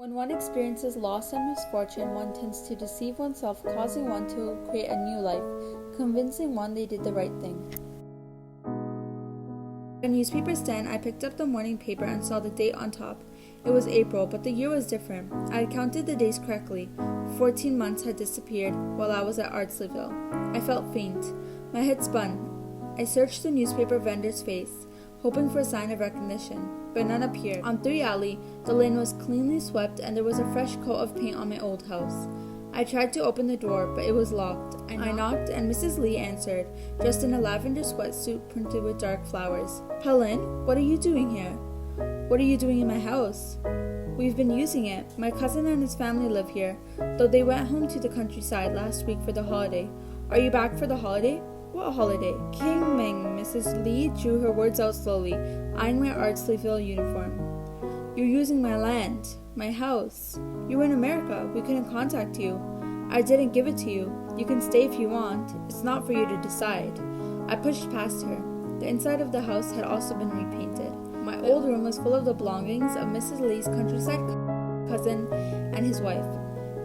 When one experiences loss and misfortune, one tends to deceive oneself, causing one to create a new life, convincing one they did the right thing. At a newspaper stand, I picked up the morning paper and saw the date on top. It was April, but the year was different. I had counted the days correctly. 14 months had disappeared while I was at Ardsleyville. I felt faint. My head spun. I searched the newspaper vendor's face, hoping for a sign of recognition, but none appeared. On 3 Alley, the lane was cleanly swept and there was a fresh coat of paint on my old house. I tried to open the door, but it was locked. I knocked and Mrs. Lee answered, dressed in a lavender sweatsuit printed with dark flowers. "Helen, what are you doing here?" "What are you doing in my house?" "We've been using it. My cousin and his family live here, though they went home to the countryside last week for the holiday." "Are you back for the holiday?" "What holiday?" "King Ming." Mrs. Lee drew her words out slowly, eyeing my Ardsleyville uniform. "You're using my land, my house. You were in America. We couldn't contact you. I didn't give it to you. You can stay if you want. It's not for you to decide." I pushed past her. The inside of the house had also been repainted. My old room was full of the belongings of Mrs. Lee's countryside cousin and his wife.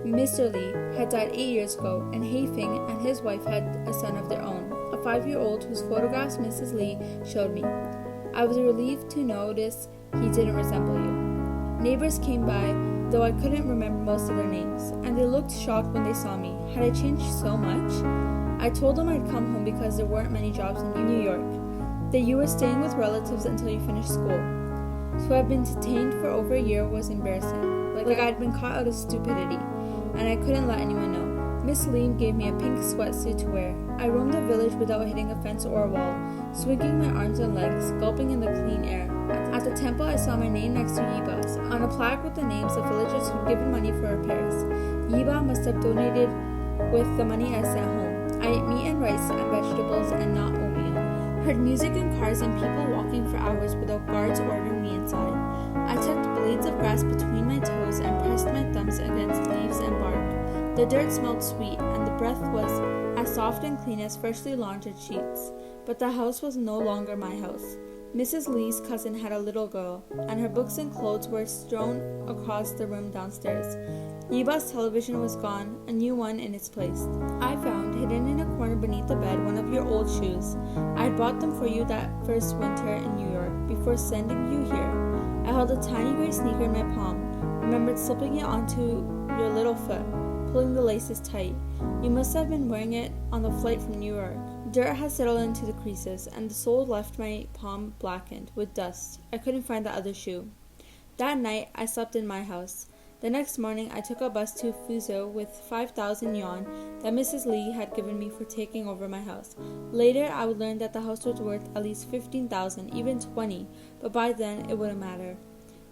Mr. Lee had died 8 years ago, and Haifeng and his wife had a son of their own, a 5-year-old whose photographs Mrs. Lee showed me. I was relieved to notice he didn't resemble you. Neighbors came by, though I couldn't remember most of their names, and they looked shocked when they saw me. Had I changed so much? I told them I'd come home because there weren't many jobs in New York, that you were staying with relatives until you finished school. To have been detained for over a year was embarrassing, like I'd been caught out of stupidity, and I couldn't let anyone know. Miss Lee gave me a pink sweatsuit to wear. I roamed the village without hitting a fence or a wall, swinging my arms and legs, gulping in the clean air. At the temple, I saw my name next to Yiba's, on a plaque with the names of villagers who'd given money for repairs. Yiba must have donated with the money I sent home. I ate meat and rice and vegetables and not oatmeal. Heard music and cars and people walking for hours without guards ordering me inside. I tucked blades of grass between my toes and pressed my thumbs against leaves and bark. The dirt smelled sweet, and the breath was as soft and clean as freshly laundered sheets. But the house was no longer my house. Mrs. Lee's cousin had a little girl, and her books and clothes were strewn across the room downstairs. Yiba's television was gone, a new one in its place. I found, hidden in a corner beneath the bed, one of your old shoes. I had bought them for you that first winter in New York, before sending you here. I held a tiny gray sneaker in my palm, remembered slipping it onto your little foot, pulling the laces tight. You must have been wearing it on the flight from New York. Dirt had settled into the creases, and the sole left my palm blackened with dust. I couldn't find the other shoe. That night, I slept in my house. The next morning, I took a bus to Fuzhou with 5,000 yuan that Mrs. Lee had given me for taking over my house. Later, I would learn that the house was worth at least 15,000, even 20, but by then, it wouldn't matter.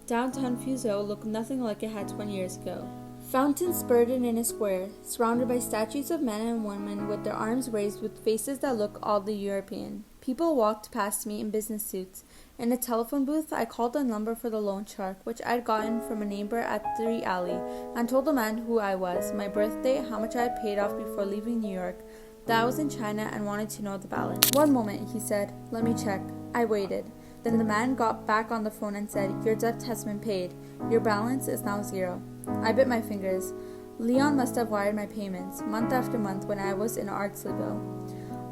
Downtown Fuzhou looked nothing like it had 20 years ago. Fountains spurted in a square, surrounded by statues of men and women with their arms raised with faces that look oddly European. People walked past me in business suits. In a telephone booth, I called the number for the loan shark, which I'd gotten from a neighbor at 3 Alley, and told the man who I was, my birthday, how much I had paid off before leaving New York, that I was in China and wanted to know the balance. "One moment," he said. "Let me check." I waited. Then the man got back on the phone and said, "Your debt has been paid. Your balance is now 0. I bit my fingers. Leon must have wired my payments, month after month, when I was in Ardsleyville.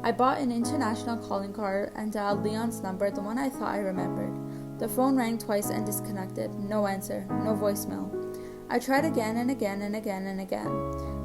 I bought an international calling card and dialed Leon's number, the one I thought I remembered. The phone rang twice and disconnected. No answer. No voicemail. I tried again and again and again and again.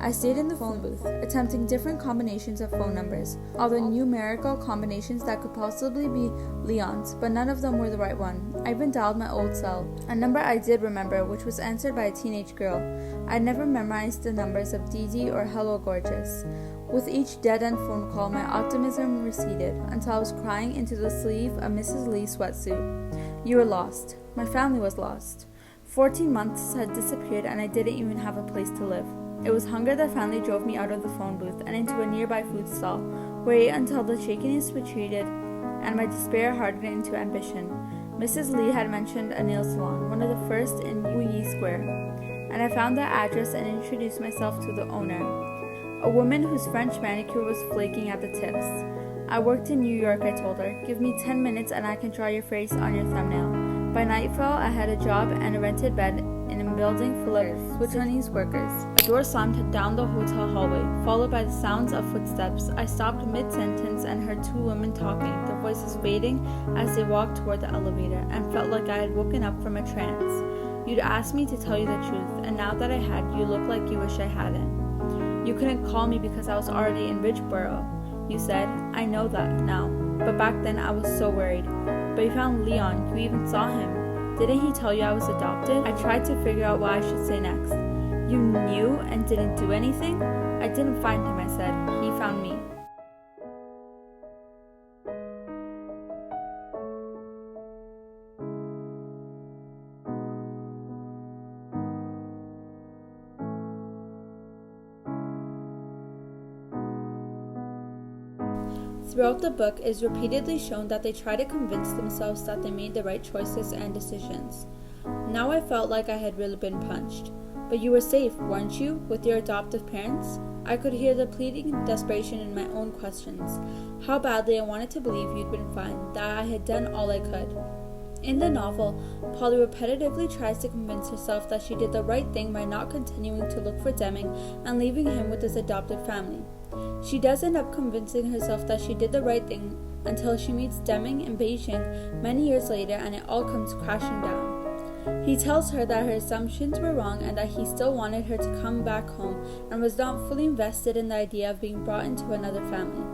I stayed in the phone booth, attempting different combinations of phone numbers, all the numerical combinations that could possibly be Leon's, but none of them were the right one. I even dialed my old cell, a number I did remember, which was answered by a teenage girl. I'd never memorized the numbers of Dee or Hello Gorgeous. With each dead-end phone call, my optimism receded, until I was crying into the sleeve of Mrs. Lee's sweatsuit. "You were lost. My family was lost. 14 months had disappeared, and I didn't even have a place to live. It was hunger that finally drove me out of the phone booth and into a nearby food stall, where I ate until the shakiness retreated and my despair hardened into ambition. Mrs. Lee had mentioned a nail salon, one of the first in Wuyi Square, and I found that address and introduced myself to the owner, a woman whose French manicure was flaking at the tips. I worked in New York, I told her. Give me 10 minutes and I can draw your face on your thumbnail. By nightfall, I had a job and a rented bed in a building full of Chinese workers. A door slammed down the hotel hallway, followed by the sounds of footsteps. I stopped mid-sentence and heard two women talking, their voices fading as they walked toward the elevator, and felt like I had woken up from a trance. You'd asked me to tell you the truth, and now that I had, you look like you wish I hadn't. You couldn't call me because I was already in Ridgeboro. You said, I know that now, but back then I was so worried. But you found Leon, you even saw him. Didn't he tell you I was adopted? I tried to figure out what I should say next. You knew and didn't do anything? I didn't find him, I said. He found me. Throughout the book, it is repeatedly shown that they try to convince themselves that they made the right choices and decisions. Now I felt like I had really been punched. But you were safe, weren't you, with your adoptive parents? I could hear the pleading desperation in my own questions. How badly I wanted to believe you'd been fine, that I had done all I could. In the novel, Polly repetitively tries to convince herself that she did the right thing by not continuing to look for Deming and leaving him with his adopted family. She does end up convincing herself that she did the right thing until she meets Deming in Beijing many years later, and it all comes crashing down. He tells her that her assumptions were wrong and that he still wanted her to come back home and was not fully invested in the idea of being brought into another family.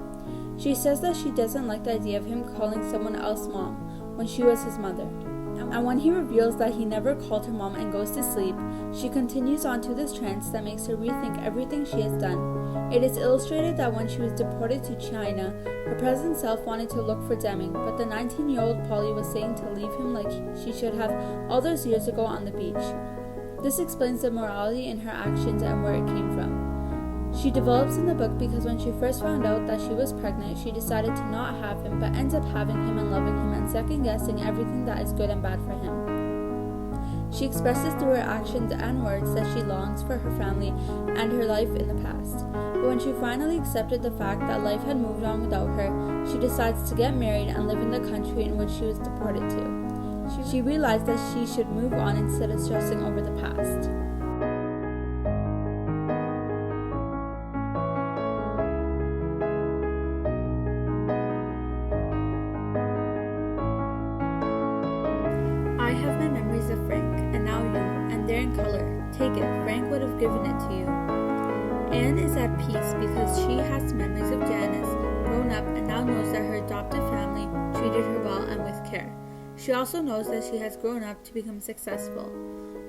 She says that she doesn't like the idea of him calling someone else mom when she was his mother. And when he reveals that he never called her mom and goes to sleep, she continues on to this trance that makes her rethink everything she has done. It is illustrated that when she was deported to China, her present self wanted to look for Deming, but the 19-year-old Polly was saying to leave him like she should have all those years ago on the beach. This explains the morality in her actions and where it came from. She develops in the book because when she first found out that she was pregnant, she decided to not have him, but ends up having him and loving him and second-guessing everything that is good and bad for him. She expresses through her actions and words that she longs for her family and her life in the past. But when she finally accepted the fact that life had moved on without her, she decides to get married and live in the country in which she was deported to. She realized that she should move on instead of stressing over the past. I have my memories of Frank, and now you, and they're in color. Take it, Frank would have given it to you. Anne is at peace because she has memories of Janice, grown up, and now knows that her adopted family treated her well and with care. She also knows that she has grown up to become successful.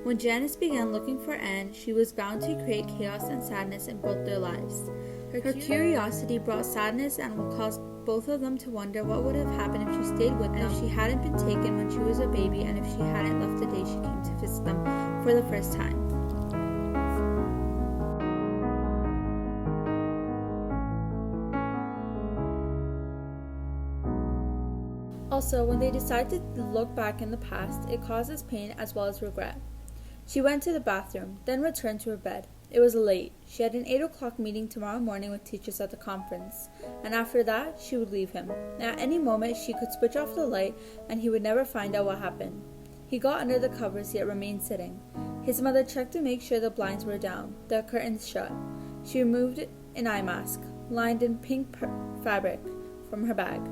When Janice began looking for Anne, she was bound to create chaos and sadness in both their lives. Her curiosity brought sadness and will cause both of them to wonder what would have happened if she stayed with them, if she hadn't been taken when she was a baby, and if she hadn't left the day she came to visit them for the first time. Also, when they decide to look back in the past, it causes pain as well as regret. She went to the bathroom, then returned to her bed. It was late. She had an 8 o'clock meeting tomorrow morning with teachers at the conference, and after that, she would leave him. At any moment, she could switch off the light, and he would never find out what happened. He got under the covers, yet remained sitting. His mother checked to make sure the blinds were down, the curtains shut. She removed an eye mask, lined in pink fabric, from her bag.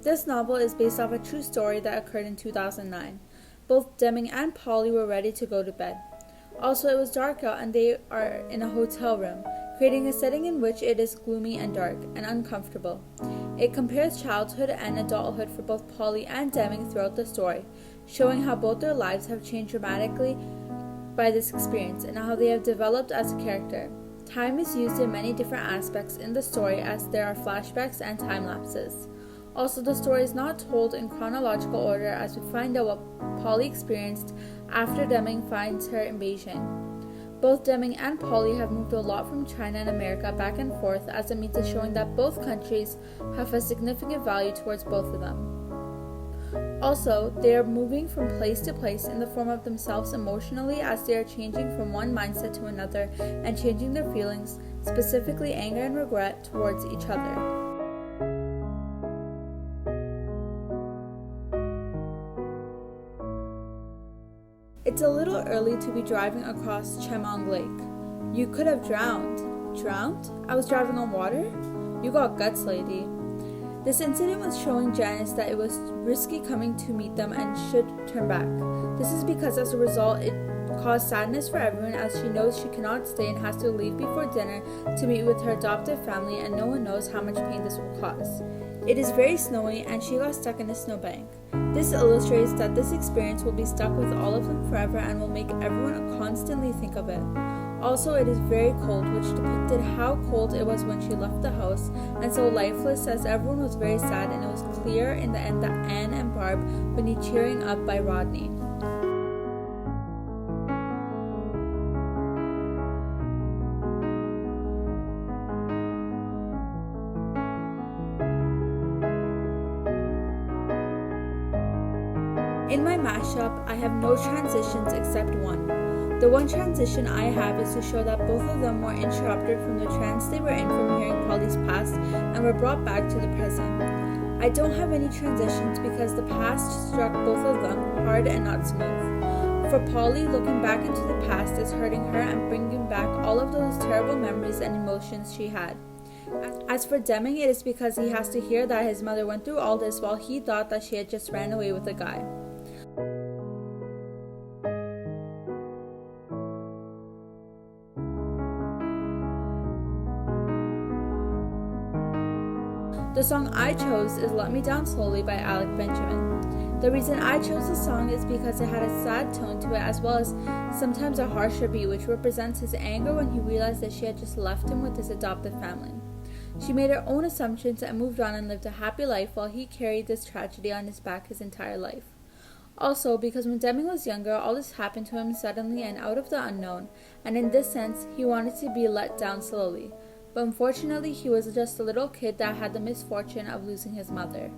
This novel is based off a true story that occurred in 2009. Both Deming and Polly were ready to go to bed. Also, it was dark out and they are in a hotel room, creating a setting in which it is gloomy and dark and uncomfortable. It compares childhood and adulthood for both Polly and Deming throughout the story, showing how both their lives have changed dramatically by this experience and how they have developed as a character. Time is used in many different aspects in the story as there are flashbacks and time lapses. Also, the story is not told in chronological order as we find out what Polly experienced after Deming finds her in Beijing. Both Deming and Polly have moved a lot from China and America back and forth as a means of showing that both countries have a significant value towards both of them. Also, they are moving from place to place in the form of themselves emotionally as they are changing from one mindset to another and changing their feelings, specifically anger and regret, towards each other. It's a little early to be driving across Chemong Lake. You could have drowned. Drowned? I was driving on water? You got guts, lady. This incident was showing Janice that it was risky coming to meet them and should turn back. This is because as a result, it caused sadness for everyone as she knows she cannot stay and has to leave before dinner to meet with her adoptive family, and no one knows how much pain this will cause. It is very snowy and she got stuck in a snowbank. This illustrates that this experience will be stuck with all of them forever and will make everyone constantly think of it. Also, it is very cold, which depicted how cold it was when she left the house, and so lifeless as everyone was very sad, and it was clear in the end that Anne and Barb would need cheering up by Rodney. In my mashup, I have no transitions except one. The one transition I have is to show that both of them were interrupted from the trance they were in from hearing Polly's past and were brought back to the present. I don't have any transitions because the past struck both of them hard and not smooth. For Polly, looking back into the past is hurting her and bringing back all of those terrible memories and emotions she had. As for Deming, it is because he has to hear that his mother went through all this while he thought that she had just ran away with a guy. The song I chose is Let Me Down Slowly by Alec Benjamin. The reason I chose the song is because it had a sad tone to it as well as sometimes a harsher beat, which represents his anger when he realized that she had just left him with his adopted family. She made her own assumptions and moved on and lived a happy life while he carried this tragedy on his back his entire life. Also, because when Deming was younger, all this happened to him suddenly and out of the unknown, and in this sense, he wanted to be let down slowly. But unfortunately, he was just a little kid that had the misfortune of losing his mother.